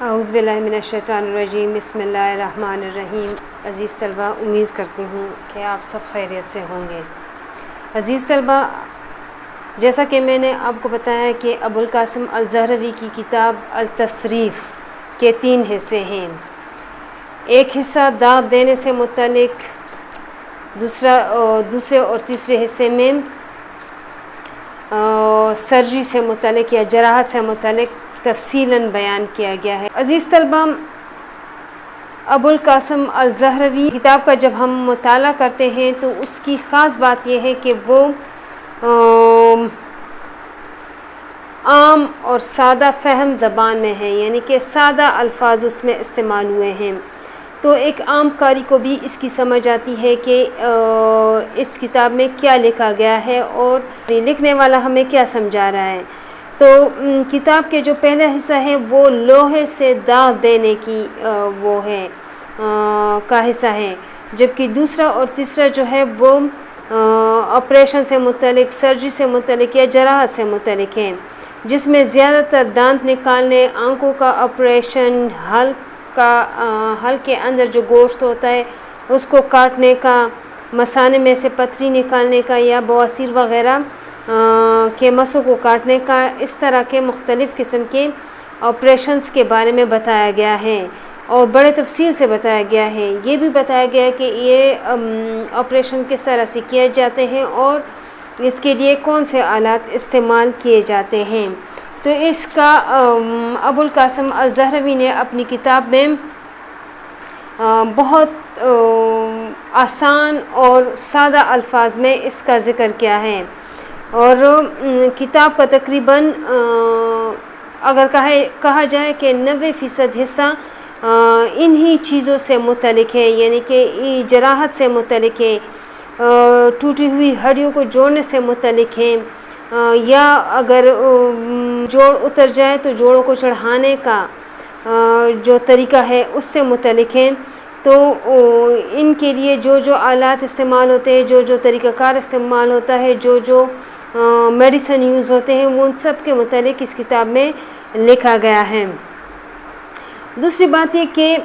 اعوذ باللہ من الشیطان الرجیم، بسم اللہ الرحمن الرحیم۔ عزیز طلبہ، امید کرتی ہوں کہ آپ سب خیریت سے ہوں گے۔ عزیز طلبہ، جیسا کہ میں نے آپ کو بتایا کہ ابوالقاسم الزہروی کی کتاب التصریف کے 3 حصے ہیں۔ ایک حصہ داد دینے سے متعلق، دوسرے اور تیسرے حصے میں سرجری سے متعلق یا جراحت سے متعلق تفصیلاً بیان کیا گیا ہے۔ عزیز طلبہ، ابوالقاسم الزہروی کتاب کا جب ہم مطالعہ کرتے ہیں تو اس کی خاص بات یہ ہے کہ وہ عام اور سادہ فہم زبان میں ہے، یعنی کہ سادہ الفاظ اس میں استعمال ہوئے ہیں، تو ایک عام قاری کو بھی اس کی سمجھ آتی ہے کہ اس کتاب میں کیا لکھا گیا ہے اور لکھنے والا ہمیں کیا سمجھا رہا ہے۔ تو کتاب کے جو پہلا حصہ ہے وہ لوہے سے داغ دینے کی کا حصہ ہے، جبکہ دوسرا اور تیسرا جو ہے وہ آپریشن سے متعلق، سرجری سے متعلق یا جراحت سے متعلق ہیں، جس میں زیادہ تر دانت نکالنے، آنکھوں کا آپریشن، حلق کے اندر جو گوشت ہوتا ہے اس کو کاٹنے کا، مثانے میں سے پتھری نکالنے کا یا بواسیر وغیرہ کے مسوں کو کاٹنے کا، اس طرح کے مختلف قسم کے آپریشنز کے بارے میں بتایا گیا ہے اور بڑے تفصیل سے بتایا گیا ہے۔ یہ بھی بتایا گیا ہے کہ یہ آپریشن کس طرح سے کیے جاتے ہیں اور اس کے لیے کون سے آلات استعمال کیے جاتے ہیں۔ تو اس کا ابوالقاسم الزہروی نے اپنی کتاب میں بہت آسان اور سادہ الفاظ میں اس کا ذکر کیا ہے، اور کتاب کا تقریباً اگر کہا جائے کہ 90% حصہ انہی چیزوں سے متعلق ہے، یعنی کہ جراحت سے متعلق ہے، ٹوٹی ہوئی ہڈیوں کو جوڑنے سے متعلق ہے، یا اگر جوڑ اتر جائے تو جوڑوں کو چڑھانے کا جو طریقہ ہے اس سے متعلق ہے۔ تو ان کے لیے جو آلات استعمال ہوتے ہیں، جو طریقہ کار استعمال ہوتا ہے، جو میڈیسن یوز ہوتے ہیں، وہ ان سب کے متعلق اس کتاب میں لکھا گیا ہے۔ دوسری بات یہ کہ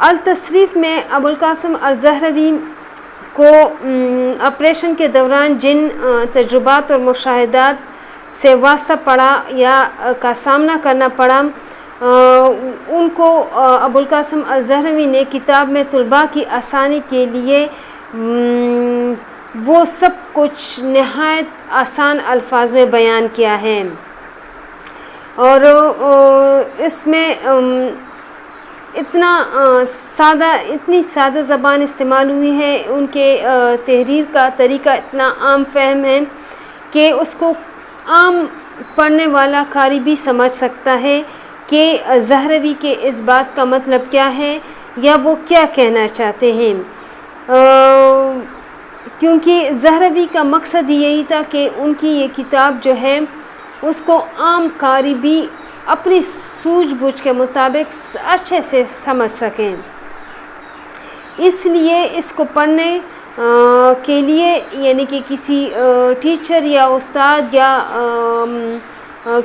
التصریف میں ابوالقاسم الزہروی کو آپریشن کے دوران جن تجربات اور مشاہدات سے واسطہ پڑا یا کا سامنا کرنا پڑا، ان کو ابوالقاسم الزہروی نے کتاب میں طلباء کی آسانی کے لیے وہ سب کچھ نہایت آسان الفاظ میں بیان کیا ہے، اور اس میں اتنی سادہ زبان استعمال ہوئی ہے، ان کے تحریر کا طریقہ اتنا عام فہم ہے کہ اس کو عام پڑھنے والا قاری بھی سمجھ سکتا ہے کہ زہروی کے اس بات کا مطلب کیا ہے یا وہ کیا کہنا چاہتے ہیں، کیونکہ زہروی کا مقصد یہی تھا کہ ان کی یہ کتاب جو ہے اس کو عام قاری بھی اپنی سوجھ بوجھ کے مطابق اچھے سے سمجھ سکیں۔ اس لیے اس کو پڑھنے کے لیے یعنی کہ کسی ٹیچر یا استاد یا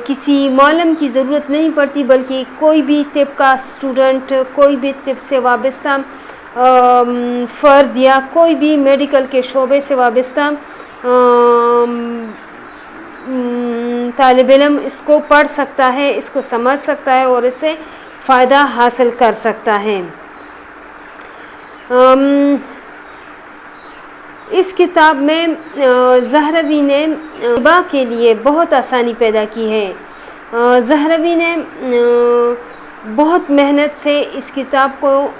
کسی معلم کی ضرورت نہیں پڑتی، بلکہ کوئی بھی طب کا اسٹوڈنٹ، کوئی بھی طب سے وابستہ فرد یا کوئی بھی میڈیکل کے شعبے سے وابستہ طالب علم اس کو پڑھ سکتا ہے، اس کو سمجھ سکتا ہے اور اس سے فائدہ حاصل کر سکتا ہے۔ اس کتاب میں زہروی نے طلباء کے لیے بہت آسانی پیدا کی ہے۔ زہروی نے بہت محنت سے اس کتاب کو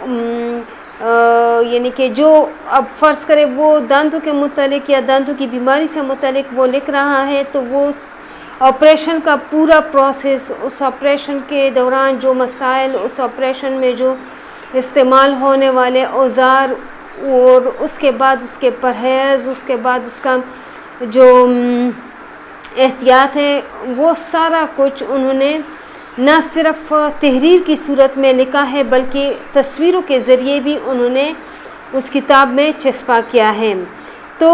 یعنی کہ جو اب فرض کرے وہ دانتوں کے متعلق یا دانتوں کی بیماری سے متعلق وہ لکھ رہا ہے، تو وہ اس آپریشن کا پورا پروسیس، اس آپریشن کے دوران جو مسائل، اس آپریشن میں جو استعمال ہونے والے اوزار، اور اس کے بعد اس کے پرہیز، اس کے بعد اس کا جو احتیاط ہے، وہ سارا کچھ انہوں نے نہ صرف تحریر کی صورت میں لکھا ہے بلکہ تصویروں کے ذریعے بھی انہوں نے اس کتاب میں چسپاں کیا ہے۔ تو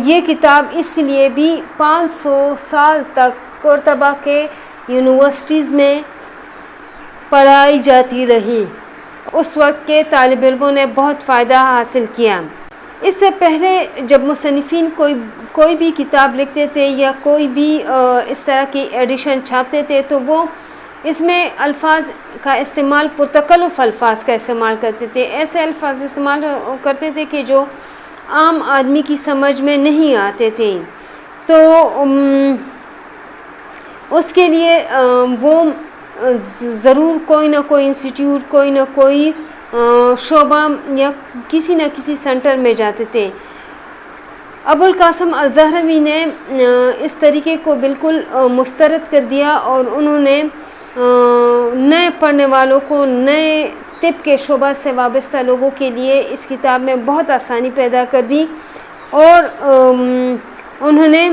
یہ کتاب اس لیے بھی 500 سال تک کورتبا کے یونیورسٹیز میں پڑھائی جاتی رہی۔ اس وقت کے طالب علموں نے بہت فائدہ حاصل کیا۔ اس سے پہلے جب مصنفین کوئی بھی کتاب لکھتے تھے یا کوئی بھی اس طرح کی ایڈیشن چھاپتے تھے تو وہ اس میں الفاظ کا استعمال پرتکلف الفاظ کا استعمال کرتے تھے، ایسے الفاظ استعمال کرتے تھے کہ جو عام آدمی کی سمجھ میں نہیں آتے تھے۔ تو اس کے لیے وہ ضرور کوئی نہ کوئی انسٹیٹیوٹ، کوئی نہ کوئی شعبہ یا کسی نہ کسی سینٹر میں جاتے تھے۔ ابوالقاسم الزہروی نے اس طریقے کو بالکل مسترد کر دیا اور انہوں نے نئے پڑھنے والوں کو، نئے طب کے شعبہ سے وابستہ لوگوں کے لیے اس کتاب میں بہت آسانی پیدا کر دی، اور انہوں نے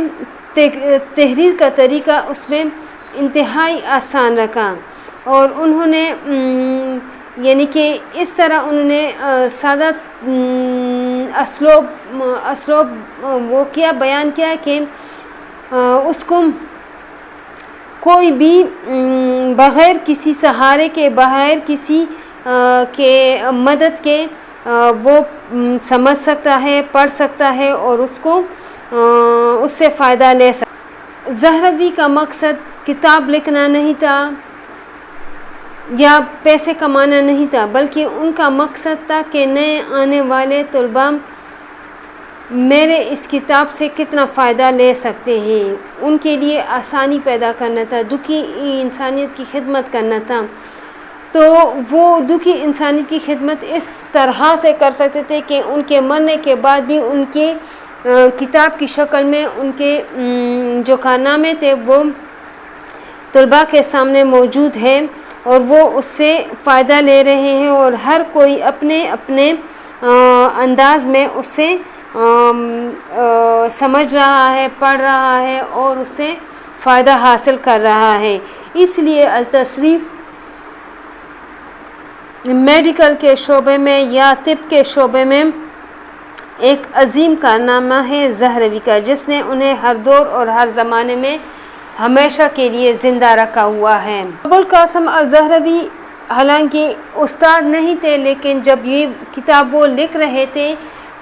تحریر کا طریقہ اس میں انتہائی آسان رکھا، اور انہوں نے یعنی کہ اس طرح انہوں نے سادہ اسلوب وہ کیا، بیان کیا کہ اس کو کوئی بھی بغیر کسی سہارے کے، بغیر کسی کے مدد کے وہ سمجھ سکتا ہے، پڑھ سکتا ہے اور اس کو اس سے فائدہ لے سکتا۔ زہروی کا مقصد کتاب لکھنا نہیں تھا یا پیسے کمانا نہیں تھا، بلکہ ان کا مقصد تھا کہ نئے آنے والے طلباء میرے اس کتاب سے کتنا فائدہ لے سکتے ہیں، ان کے لیے آسانی پیدا کرنا تھا، دکھی انسانیت کی خدمت کرنا تھا۔ تو وہ دکھی انسانیت کی خدمت اس طرح سے کر سکتے تھے کہ ان کے مرنے کے بعد بھی ان کے کتاب کی شکل میں ان کے جو کارنامے تھے وہ طلباء کے سامنے موجود ہیں، اور وہ اس سے فائدہ لے رہے ہیں، اور ہر کوئی اپنے اپنے انداز میں اس سے سمجھ رہا ہے، پڑھ رہا ہے اور اس سے فائدہ حاصل کر رہا ہے۔ اس لیے التصریف میڈیکل کے شعبے میں یا طب کے شعبے میں ایک عظیم کارنامہ ہے زہروی کا، جس نے انہیں ہر دور اور ہر زمانے میں ہمیشہ کے لیے زندہ رکھا ہوا ہے۔ ابوالقاسم الزہروی حالانکہ استاد نہیں تھے، لیکن جب یہ کتاب وہ لکھ رہے تھے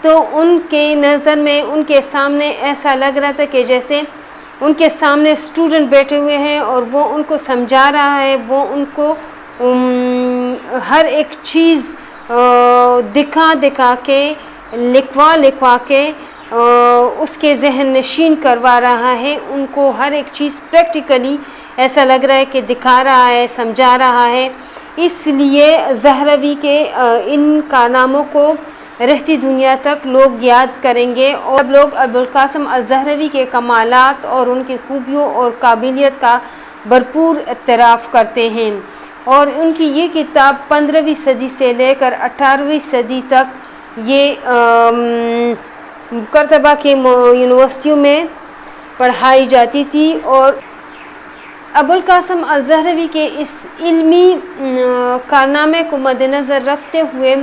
تو ان کے نظر میں، ان کے سامنے ایسا لگ رہا تھا کہ جیسے ان کے سامنے اسٹوڈنٹ بیٹھے ہوئے ہیں اور وہ ان کو سمجھا رہا ہے، وہ ان کو ہر ایک چیز دکھا کے، لکھوا کے اس کے ذہن نشین کروا رہا ہے، ان کو ہر ایک چیز پریکٹیکلی ایسا لگ رہا ہے کہ دکھا رہا ہے، سمجھا رہا ہے۔ اس لیے زہروی کے ان کارناموں کو رہتی دنیا تک لوگ یاد کریں گے، اور لوگ ابوالقاسم الزہروی کے کمالات اور ان کی خوبیوں اور قابلیت کا بھرپور اعتراف کرتے ہیں، اور ان کی یہ کتاب 15ویں صدی سے لے کر 18ویں صدی تک یہ قرطبہ کی یونیورسٹیوں میں پڑھائی جاتی تھی، اور ابوالقاسم الزہروی کے اس علمی کارنامے کو مد نظر رکھتے ہوئے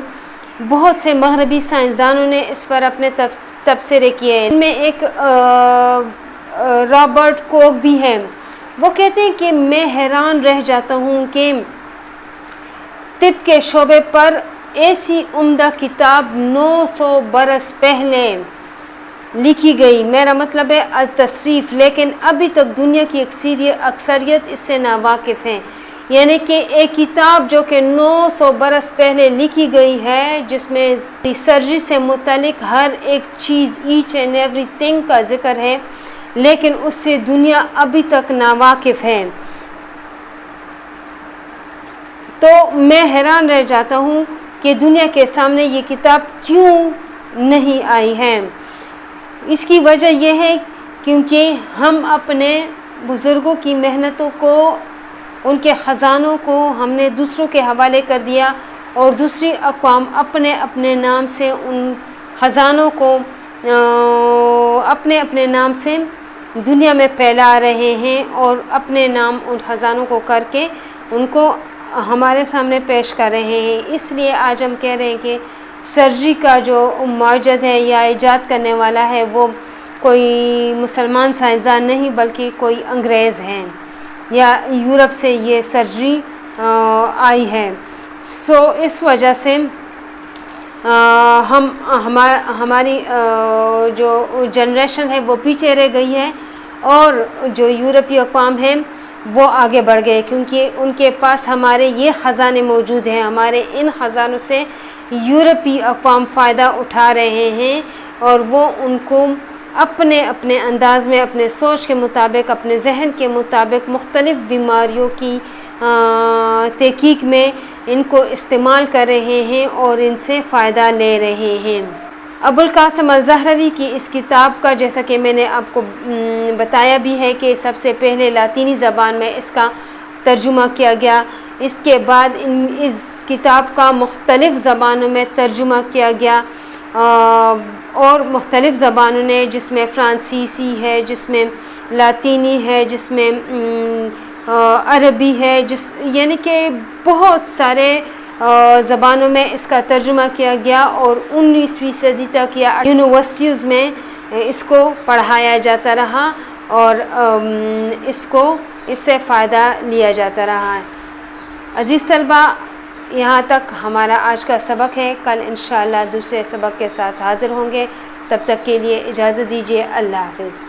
بہت سے مغربی سائنسدانوں نے اس پر اپنے تبصرے کیے ہیں۔ ان میں ایک رابرٹ کوک بھی ہے۔ وہ کہتے ہیں کہ میں حیران رہ جاتا ہوں کہ طب کے شعبے پر ایسی عمدہ کتاب 900 برس پہلے لکھی گئی، میرا مطلب ہے التصریف، لیکن ابھی تک دنیا کی اکثریت اس سے ناواقف ہیں۔ یعنی کہ ایک کتاب جو کہ 900 برس پہلے لکھی گئی ہے، جس میں سرجری سے متعلق ہر ایک چیز، ایچ اینڈ ایوری تھنگ کا ذکر ہے، لیکن اس سے دنیا ابھی تک ناواقف ہے۔ تو میں حیران رہ جاتا ہوں کہ دنیا کے سامنے یہ کتاب کیوں نہیں آئی ہے۔ اس کی وجہ یہ ہے کیونکہ ہم اپنے بزرگوں کی محنتوں کو، ان کے خزانوں کو ہم نے دوسروں کے حوالے کر دیا، اور دوسری اقوام اپنے اپنے نام سے ان خزانوں کو اپنے اپنے نام سے دنیا میں پھیلا رہے ہیں، اور اپنے نام ان خزانوں کو کر کے ان کو ہمارے سامنے پیش کر رہے ہیں۔ اس لیے آج ہم کہہ رہے ہیں کہ سرجری کا جو موجد ہے یا ایجاد کرنے والا ہے وہ کوئی مسلمان سائنسدان نہیں بلکہ کوئی انگریز ہیں، یا یورپ سے یہ سرجری آئی ہے. سو اس وجہ سے ہماری جو جنریشن ہے وہ پیچھے رہ گئی ہے، اور جو یورپی اقوام ہیں وہ آگے بڑھ گئے، کیونکہ ان کے پاس ہمارے یہ خزانے موجود ہیں. ہمارے ان خزانوں سے یورپی اقوام فائدہ اٹھا رہے ہیں، اور وہ ان کو اپنے اپنے انداز میں، اپنے سوچ کے مطابق، اپنے ذہن کے مطابق مختلف بیماریوں کی تحقیق میں ان کو استعمال کر رہے ہیں اور ان سے فائدہ لے رہے ہیں. ابوالقاسم الزہروی کی اس کتاب کا، جیسا کہ میں نے آپ کو بتایا بھی ہے کہ سب سے پہلے لاطینی زبان میں اس کا ترجمہ کیا گیا، اس کے بعد اس کتاب کا مختلف زبانوں میں ترجمہ کیا گیا، اور مختلف زبانوں نے، جس میں فرانسیسی ہے، جس میں لاطینی ہے، جس میں عربی ہے، یعنی کہ بہت سارے زبانوں میں اس کا ترجمہ کیا گیا، اور 19ویں صدی تک یا یونیورسٹیز میں اس کو پڑھایا جاتا رہا، اور اس سے فائدہ لیا جاتا رہا ہے. عزیز طلبہ، یہاں تک ہمارا آج کا سبق ہے. کل انشاءاللہ دوسرے سبق کے ساتھ حاضر ہوں گے. تب تک کے لیے اجازت دیجیے. اللہ حافظ.